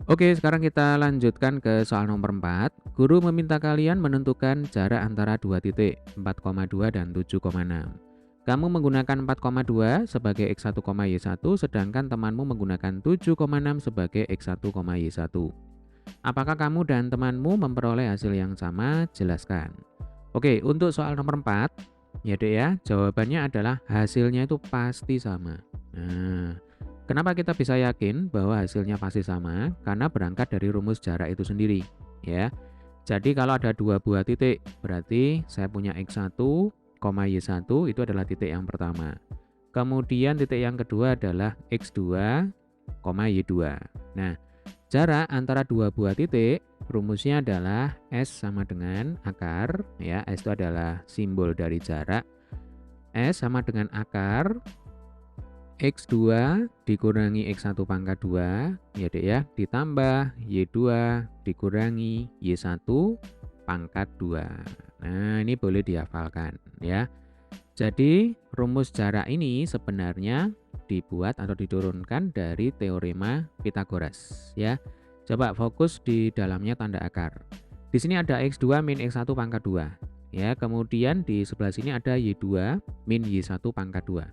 Oke, sekarang kita lanjutkan ke soal nomor 4. Guru meminta kalian menentukan jarak antara dua titik, 4,2 dan 7,6. Kamu menggunakan 4,2 sebagai X1, Y1, sedangkan temanmu menggunakan 7,6 sebagai X1, Y1. Apakah kamu dan temanmu memperoleh hasil yang sama? Jelaskan. Oke, untuk soal nomor 4, ya Dek ya, jawabannya adalah hasilnya itu pasti sama. Nah, kenapa kita bisa yakin bahwa hasilnya pasti sama? Karena berangkat dari rumus jarak itu sendiri, ya. Jadi kalau ada dua buah titik, berarti saya punya X1, Y1 itu adalah titik yang pertama. Kemudian titik yang kedua adalah X2, Y2. Nah, jarak antara dua buah titik rumusnya adalah S sama dengan akar, ya. S itu adalah simbol dari jarak. S sama dengan akar X2 dikurangi X1 pangkat 2, ya Dek ya, ditambah Y2 dikurangi Y1 pangkat 2. Nah, ini boleh dihafalkan ya. Jadi, rumus jarak ini sebenarnya dibuat atau diturunkan dari teorema Pythagoras ya. Coba fokus di dalamnya tanda akar. Di sini ada X2 min X1 pangkat 2. Ya, kemudian di sebelah sini ada Y2 min Y1 pangkat 2.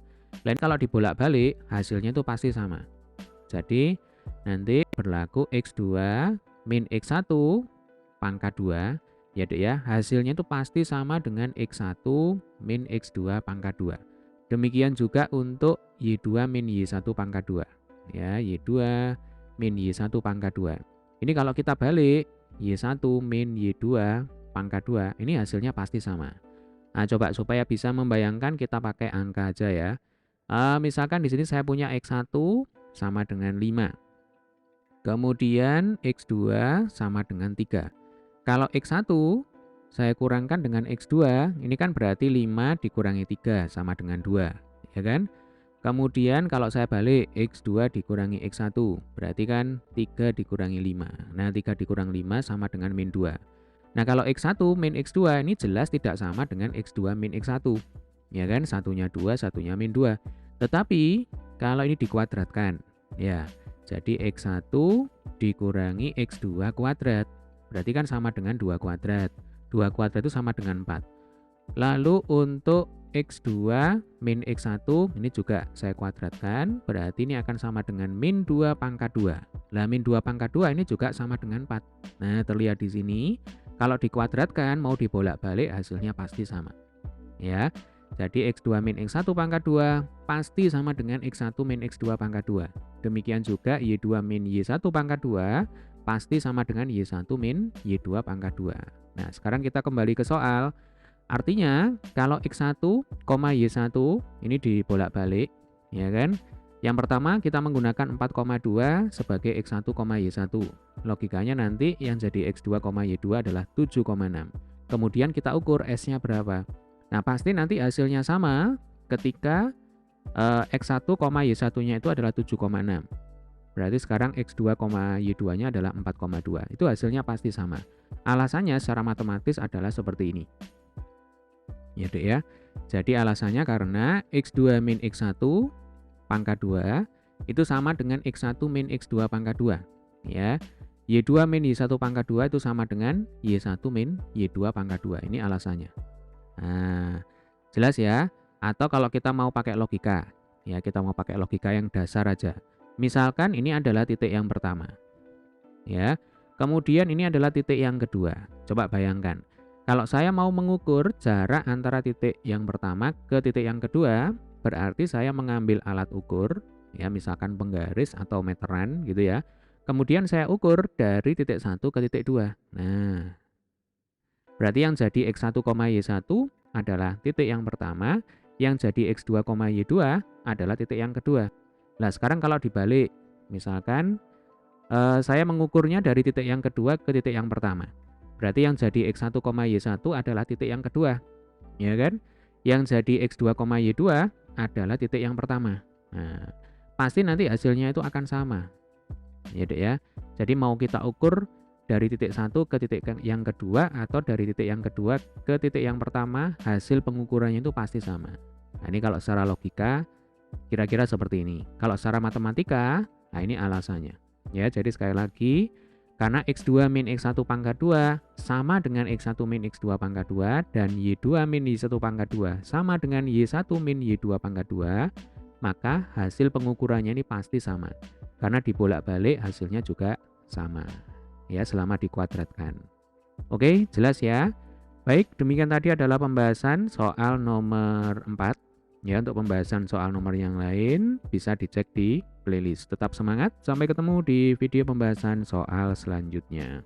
Lain kalau dibolak-balik, hasilnya itu pasti sama. Jadi, nanti berlaku X2 min X1 pangkat 2, ya Dek ya, hasilnya itu pasti sama dengan X1 min X2 pangkat 2. Demikian juga untuk Y2 min Y1 pangkat 2. Ya, Y2 min Y1 pangkat 2. Ini kalau kita balik, Y1 min Y2 pangkat 2, ini hasilnya pasti sama. Nah, coba supaya bisa membayangkan kita pakai angka aja ya. Misalkan di sini saya punya X1 sama dengan 5. Kemudian X2 sama dengan 3. Kalau X1 saya kurangkan dengan X2, ini kan berarti 5 dikurangi 3 sama dengan 2, ya kan? Kemudian kalau saya balik X2 dikurangi X1, berarti kan 3 dikurangi 5. Nah, 3 dikurang 5 sama dengan min 2. Nah, kalau X1 min X2 ini jelas tidak sama dengan X2 min X1. Ya kan, satunya 2, satunya min 2. Tetapi kalau ini dikuadratkan, ya, jadi X1 dikurangi X2 kuadrat. Berarti kan sama dengan 2 kuadrat. 2 kuadrat itu sama dengan 4. Lalu untuk X2 min X1 ini juga saya kuadratkan. Berarti ini akan sama dengan min 2 pangkat 2. Lah min 2 pangkat 2 ini juga sama dengan 4. Nah, terlihat di sini kalau dikuadratkan mau dibolak-balik hasilnya pasti sama. Ya. Jadi X2 min X1 pangkat 2 pasti sama dengan X1 min X2 pangkat 2. Demikian juga Y2 min Y1 pangkat 2 pasti sama dengan Y1 min Y2 pangkat 2. Nah, sekarang kita kembali ke soal. Artinya, kalau X1, Y1 ini dibolak-balik, ya kan? Yang pertama kita menggunakan 4,2 sebagai X1, Y1. Logikanya nanti yang jadi X2, Y2 adalah 7,6. Kemudian kita ukur S-nya berapa. Nah, pasti nanti hasilnya sama ketika X1, Y1-nya itu adalah 7,6. Berarti sekarang X2, Y2-nya adalah 4,2. Itu hasilnya pasti sama. Alasannya secara matematis adalah seperti ini. Ya, Dek ya. Jadi alasannya karena X2 min X1 pangkat 2 itu sama dengan X1 min X2 pangkat 2. Ya. Y2 min Y1 pangkat 2 itu sama dengan Y1 min Y2 pangkat 2. Ini alasannya. Nah, jelas ya? Atau kalau kita mau pakai logika, ya kita mau pakai logika yang dasar aja. Misalkan ini adalah titik yang pertama. Ya. Kemudian ini adalah titik yang kedua. Coba bayangkan. Kalau saya mau mengukur jarak antara titik yang pertama ke titik yang kedua, berarti saya mengambil alat ukur, ya misalkan penggaris atau meteran gitu ya. Kemudian saya ukur dari titik 1 ke titik 2. Nah, berarti yang jadi X1, Y1 adalah titik yang pertama, yang jadi X2, Y2 adalah titik yang kedua. Nah, sekarang kalau dibalik, misalkan saya mengukurnya dari titik yang kedua ke titik yang pertama. Berarti yang jadi X1, Y1 adalah titik yang kedua. Ya kan? Yang jadi X2, Y2 adalah titik yang pertama. Nah, pasti nanti hasilnya itu akan sama. Ya, Dek ya. Jadi mau kita ukur dari titik 1 ke titik yang kedua atau dari titik yang kedua ke titik yang pertama, hasil pengukurannya itu pasti sama. Nah, ini kalau secara logika kira-kira seperti ini. Kalau secara matematika, nah ini alasannya. Ya, jadi sekali lagi, karena X2 min X1 pangkat 2 sama dengan X1 min X2 pangkat 2 dan Y2 min Y1 pangkat 2 sama dengan Y1 min Y2 pangkat 2, maka hasil pengukurannya ini pasti sama. Karena dibolak-balik hasilnya juga sama. Ya, selama dikuadratkan. Oke, jelas ya? Baik, demikian tadi adalah pembahasan soal nomor 4. Ya, untuk pembahasan soal nomor yang lain bisa dicek di playlist. Tetap semangat, sampai ketemu di video pembahasan soal selanjutnya.